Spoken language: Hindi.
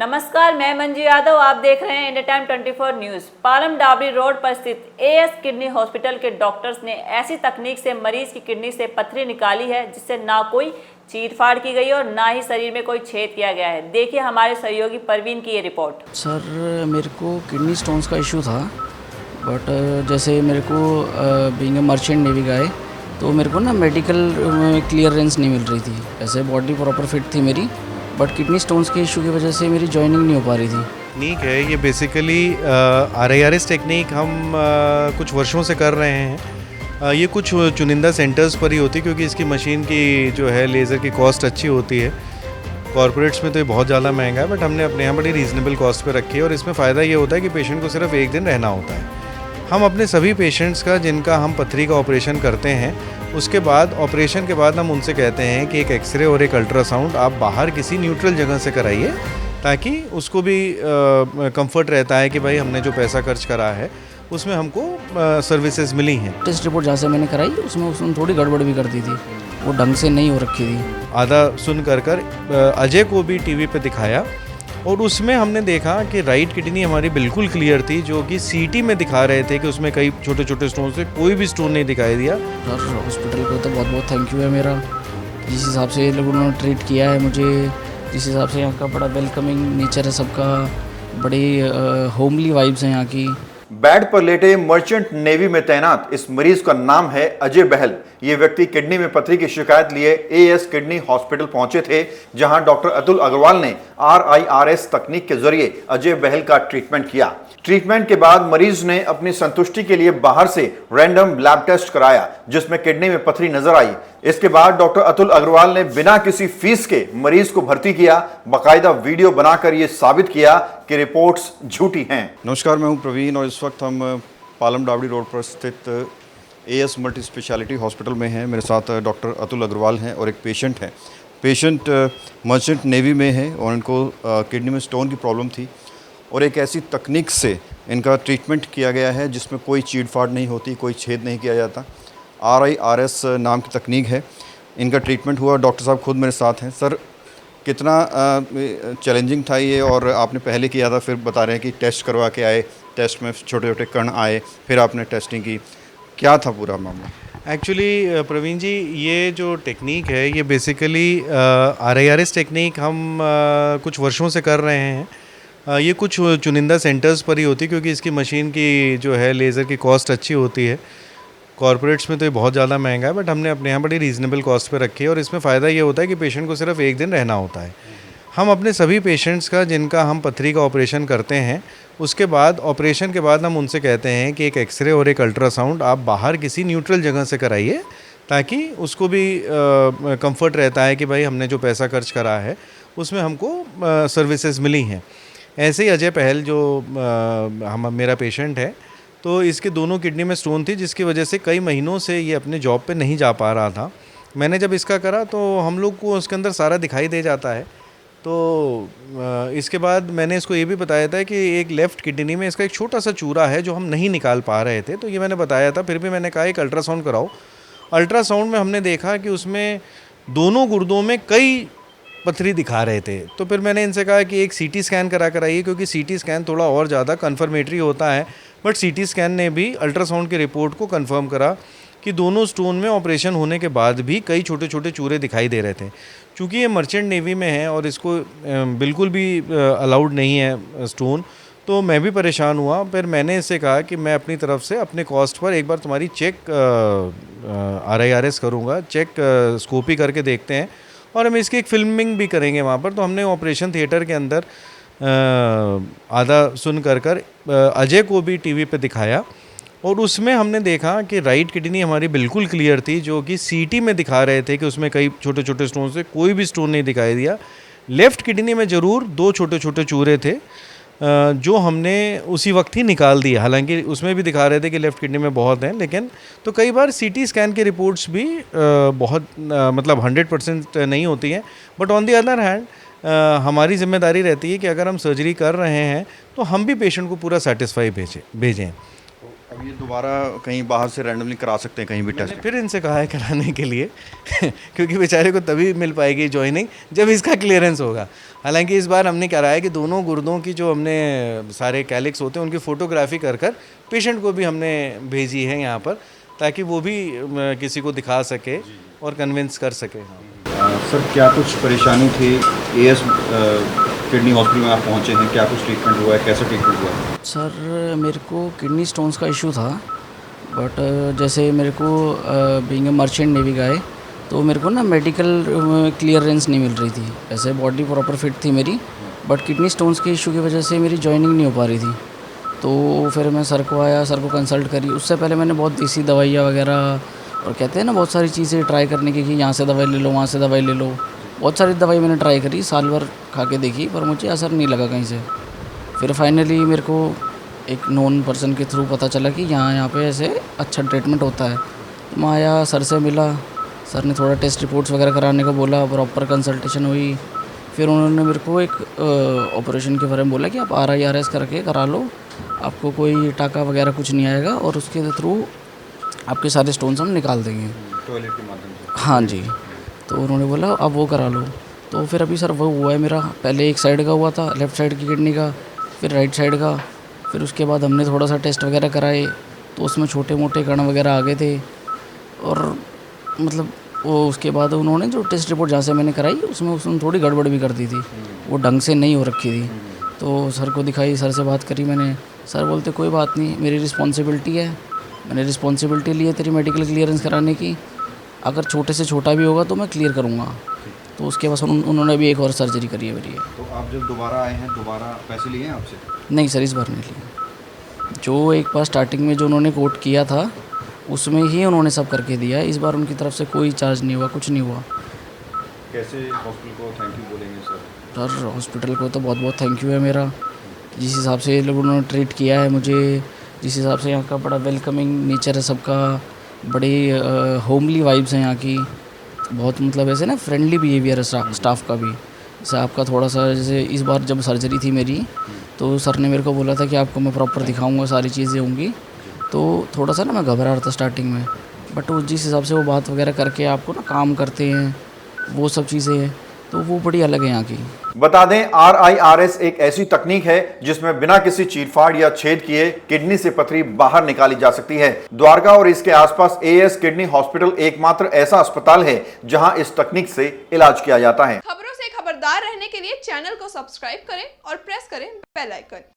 नमस्कार, मैं मंजू यादव। आप देख रहे हैं India time 24 news. Palam dowry road पर स्थित एएस किडनी हॉस्पिटल के डॉक्टर्स ने ऐसी तकनीक से मरीज की किडनी से पथरी निकाली है जिससे ना कोई चीरफाड़ की गई और ना ही शरीर में कोई छेद किया गया है। देखिए हमारे सहयोगी परवीन की ये रिपोर्ट। सर, मेरे को किडनी स्टोन्स का इशू था, बट जैसे मेरे को बीइंग अ मर्चेंट नेवी गाय, तो मेरे को ना मेडिकल क्लियरेंस नहीं मिल रही थी। ऐसे बॉडी प्रॉपर फिट थी मेरी, बट किडनी स्टोन्स के इशू की वजह से मेरी जॉइनिंग नहीं हो पा रही थी। टेक्निक है ये बेसिकली RIRS टेक्निक हम कुछ वर्षों से कर रहे हैं। ये कुछ चुनिंदा सेंटर्स पर ही होती है क्योंकि इसकी मशीन की जो है लेज़र की कॉस्ट अच्छी होती है। कॉर्पोरेट्स में तो ये बहुत ज़्यादा महंगा है, बट हमने अपने यहाँ बड़ी रीज़नेबल कॉस्ट पे रखी है और इसमें फ़ायदा ये होता है कि पेशेंट को सिर्फ एक दिन रहना होता है। हम अपने सभी पेशेंट्स का जिनका हम पथरी का ऑपरेशन करते हैं, उसके बाद ऑपरेशन के बाद हम उनसे कहते हैं कि एक एक्सरे और एक अल्ट्रासाउंड आप बाहर किसी न्यूट्रल जगह से कराइए, ताकि उसको भी कंफर्ट रहता है कि भाई हमने जो पैसा खर्च करा है उसमें हमको सर्विसेज मिली हैं। टेस्ट रिपोर्ट जहाँ से मैंने कराई उसमें थोड़ी गड़बड़ भी कर दी थी, वो ढंग से नहीं हो रखी थी। आधा सुन कर अजय को भी टीवी पे दिखाया और उसमें हमने देखा कि राइट किडनी हमारी बिल्कुल क्लियर थी, जो कि CT में दिखा रहे थे कि उसमें कई छोटे छोटे स्टोन से कोई भी स्टोन नहीं दिखाई दिया। सर, हॉस्पिटल को तो बहुत बहुत थैंक यू है मेरा, जिस हिसाब से ये लोगों ने ट्रीट किया है मुझे, जिस हिसाब से यहाँ का बड़ा वेलकमिंग नेचर है सबका, बड़ी होमली वाइब्स हैं यहाँ की। बेड पर लेटे मर्चेंट नेवी में तैनात इस मरीज का नाम है अजय बहल। ये व्यक्ति किडनी में पथरी की शिकायत लिए एएस किडनी हॉस्पिटल पहुंचे थे, जहां डॉक्टर अतुल अग्रवाल ने RIRS तकनीक के जरिए अजय बहल का ट्रीटमेंट किया। ट्रीटमेंट के बाद मरीज ने अपनी संतुष्टि के लिए बाहर से रैंडम लैब टेस्ट कराया, जिसमें किडनी में पथरी नजर आई। इसके बाद डॉक्टर अतुल अग्रवाल ने बिना किसी फीस के मरीज को भर्ती किया, बाकायदा वीडियो बनाकर यह साबित किया कि रिपोर्ट्स झूठी हैं। नमस्कार, मैं हूं प्रवीण और इस वक्त हम पालम डाबरी रोड पर स्थित एएस मल्टी स्पेशलिटी हॉस्पिटल में हैं। मेरे साथ डॉक्टर अतुल अग्रवाल हैं और एक पेशेंट है। पेशेंट मर्चेंट नेवी में है और इनको किडनी में स्टोन की प्रॉब्लम थी और एक ऐसी तकनीक से इनका ट्रीटमेंट किया गया है जिसमें कोई चीड़-फाड़ नहीं होती, कोई छेद नहीं किया जाता। RIRS नाम की तकनीक है। इनका ट्रीटमेंट हुआ, डॉक्टर साहब खुद मेरे साथ हैं। सर, कितना चैलेंजिंग था ये, और आपने पहले किया था, फिर बता रहे हैं कि टेस्ट करवा के आए, टेस्ट में छोटे छोटे कण आए, फिर आपने टेस्टिंग की, क्या था पूरा मामला? एक्चुअली प्रवीण जी, ये जो टेक्निक है ये बेसिकली RIRS टेक्निक हम कुछ वर्षों से कर रहे हैं। ये कुछ चुनिंदा सेंटर्स पर ही होती है क्योंकि इसकी मशीन की जो है लेज़र की कॉस्ट अच्छी होती है। कॉर्पोरेट्स में तो ये बहुत ज़्यादा महंगा है, बट हमने अपने यहाँ बड़ी रीज़नेबल कॉस्ट पे रखी है और इसमें फ़ायदा ये होता है कि पेशेंट को सिर्फ एक दिन रहना होता है। हम अपने सभी पेशेंट्स का जिनका हम पथरी का ऑपरेशन करते हैं, उसके बाद ऑपरेशन के बाद हम उनसे कहते हैं कि एक एक्सरे और एक अल्ट्रासाउंड आप बाहर किसी न्यूट्रल जगह से कराइए, ताकि उसको भी कंफर्ट रहता है कि भाई हमने जो पैसा खर्च करा है उसमें हमको सर्विसेज मिली हैं। ऐसे ही अजय पहल जो मेरा पेशेंट है, तो इसके दोनों किडनी में स्टोन थी, जिसकी वजह से कई महीनों से ये अपने जॉब पे नहीं जा पा रहा था। मैंने जब इसका करा तो हम लोग को उसके अंदर सारा दिखाई दे जाता है। तो इसके बाद मैंने इसको ये भी बताया था कि एक लेफ़्ट किडनी में इसका एक छोटा सा चूरा है जो हम नहीं निकाल पा रहे थे, तो ये मैंने बताया था। फिर भी मैंने कहा एक अल्ट्रासाउंड कराओ। अल्ट्रासाउंड में हमने देखा कि उसमें दोनों गुर्दों में कई पथरी दिखा रहे थे। तो फिर मैंने इनसे कहा कि एक CT स्कैन करा कराइए, क्योंकि CT स्कैन थोड़ा और ज़्यादा कन्फर्मेटरी होता है। बट CT स्कैन ने भी अल्ट्रासाउंड की रिपोर्ट को कंफर्म करा कि दोनों स्टोन में ऑपरेशन होने के बाद भी कई छोटे छोटे चूरे दिखाई दे रहे थे। चूँकि ये मर्चेंट नेवी में है और इसको बिल्कुल भी अलाउड नहीं है स्टोन, तो मैं भी परेशान हुआ। फिर मैंने इससे कहा कि मैं अपनी तरफ से अपने कॉस्ट पर एक बार तुम्हारी चेक RIRS करूँगा, चेक स्कोपी करके देखते हैं और हम इसकी एक फिल्मिंग भी करेंगे वहाँ पर। तो हमने ऑपरेशन थिएटर के अंदर आधा सुन कर अजय को भी टीवी पे दिखाया और उसमें हमने देखा कि राइट किडनी हमारी बिल्कुल क्लियर थी, जो कि CT में दिखा रहे थे कि उसमें कई छोटे छोटे स्टोन से कोई भी स्टोन नहीं दिखाई दिया। लेफ़्ट किडनी में ज़रूर 2 छोटे छोटे चूरे थे, जो हमने उसी वक्त ही निकाल दिए। हालांकि उसमें भी दिखा रहे थे कि लेफ़्ट किडनी में बहुत हैं, लेकिन तो कई बार CT स्कैन की रिपोर्ट्स भी बहुत मतलब 100% नहीं होती हैं। But on the other hand हमारी जिम्मेदारी रहती है कि अगर हम सर्जरी कर रहे हैं तो हम भी पेशेंट को पूरा सेटिस्फाई भेजें। अब ये दोबारा कहीं बाहर से रैंडमली करा सकते हैं कहीं भी टेस्ट? फिर इनसे कहा है कराने के लिए क्योंकि बेचारे को तभी मिल पाएगी जॉइनिंग जब इसका क्लियरेंस होगा। हालांकि इस बार हमने कराया कि दोनों गुर्दों की जो हमने सारे कैलिक्स होते हैं उनकी फ़ोटोग्राफी कर पेशेंट को भी हमने भेजी है यहाँ पर, ताकि वो भी किसी को दिखा सके और कन्विंस कर सके। सर क्या कुछ परेशानी थी? एएस किडनी हॉस्पिटल में आप पहुँचे हैं, क्या कुछ ट्रीटमेंट हुआ है, कैसे ट्रीटमेंट हुआ है? सर मेरे को किडनी स्टोन्स का इशू था, बट जैसे मेरे को बीइंग अ मर्चेंट नेवी गाय, तो मेरे को ना मेडिकल क्लियरेंस नहीं मिल रही थी। ऐसे बॉडी प्रॉपर फिट थी मेरी, बट किडनी स्टोन्स के इशू की वजह से मेरी जॉइनिंग नहीं हो पा रही थी। तो फिर मैं सर को आया, सर को कंसल्ट करी। उससे पहले मैंने बहुत देसी दवाइयाँ वगैरह और कहते हैं ना बहुत सारी चीज़ें ट्राई करने की कि यहाँ से दवाई ले लो, वहाँ से दवाई ले लो। बहुत सारी दवाई मैंने ट्राई करी, साल भर खा के देखी, पर मुझे असर नहीं लगा कहीं से। फिर फाइनली मेरे को एक नोन पर्सन के थ्रू पता चला कि यहाँ पे ऐसे अच्छा ट्रीटमेंट होता है। मैं आया, सर से मिला, सर ने थोड़ा टेस्ट रिपोर्ट्स वगैरह कराने को बोला, प्रॉपर कंसल्टेशन हुई। फिर उन्होंने मेरे को एक ऑपरेशन के बारे में बोला कि आप RIRS करके करा लो, आपको कोई टाका वगैरह कुछ नहीं आएगा और उसके थ्रू आपके सारे स्टोन्स हम निकाल देंगे। टॉयलेट के माध्यम से? हाँ जी। तो उन्होंने बोला अब वो करा लो। तो फिर अभी सर वो हुआ है मेरा, पहले एक साइड का हुआ था, लेफ़्ट साइड की किडनी का, फिर राइट साइड का। फिर उसके बाद हमने थोड़ा सा टेस्ट वगैरह कराए, तो उसमें छोटे मोटे कण वगैरह आ गए थे। और मतलब वो उसके बाद उन्होंने जो टेस्ट रिपोर्ट जहाँ से मैंने कराई उसमें थोड़ी गड़बड़ भी कर दी थी, वो ढंग से नहीं हो रखी थी। तो सर को दिखाई, सर से बात करी मैंने। सर बोलते कोई बात नहीं, मेरी रिस्पॉन्सिबिलिटी है, मैंने रिस्पॉन्सिबिलिटी ली है तेरी मेडिकल क्लियरेंस कराने की, अगर छोटे से छोटा भी होगा तो मैं क्लियर करूँगा। तो उसके बाद उन्होंने भी एक और सर्जरी करी है मेरी। तो आप जब दोबारा आए हैं, दोबारा पैसे लिए हैं आपसे? नहीं सर, इस बार नहीं लिया। जो एक बार स्टार्टिंग में जो उन्होंने कोट किया था उसमें ही उन्होंने सब करके दिया है। इस बार उनकी तरफ से कोई चार्ज नहीं हुआ, कुछ नहीं हुआ। कैसे हॉस्पिटल को थैंक यू बोलेंगे सर? सर हॉस्पिटल को तो बहुत बहुत थैंक यू है मेरा, जिस हिसाब से ये लोगों ने ट्रीट किया है मुझे, जिस हिसाब से यहाँ का बड़ा वेलकमिंग नेचर है सबका, बड़ी होमली वाइब्स हैं यहाँ की। बहुत मतलब ऐसे ना फ्रेंडली बिहेवियर है स्टाफ का भी। जैसे आपका थोड़ा सा, जैसे इस बार जब सर्जरी थी मेरी, तो सर ने मेरे को बोला था कि आपको मैं प्रॉपर दिखाऊंगा, सारी चीज़ें होंगी। तो थोड़ा सा ना मैं घबरा रहा था स्टार्टिंग में, बट वो जिस हिसाब से वो बात वगैरह करके आपको ना काम करते हैं, वो सब चीज़ें हैं, तो वो बड़ी अलग है यहाँ की। बता दें, RIRS एक ऐसी तकनीक है जिसमें बिना किसी चीरफाड़ या छेद किए किडनी से पथरी बाहर निकाली जा सकती है। द्वारका और इसके आसपास AS किडनी हॉस्पिटल एकमात्र ऐसा अस्पताल है जहां इस तकनीक से इलाज किया जाता है। खबरों से खबरदार रहने के लिए चैनल को सब्सक्राइब करें और प्रेस करें बेल आइकन।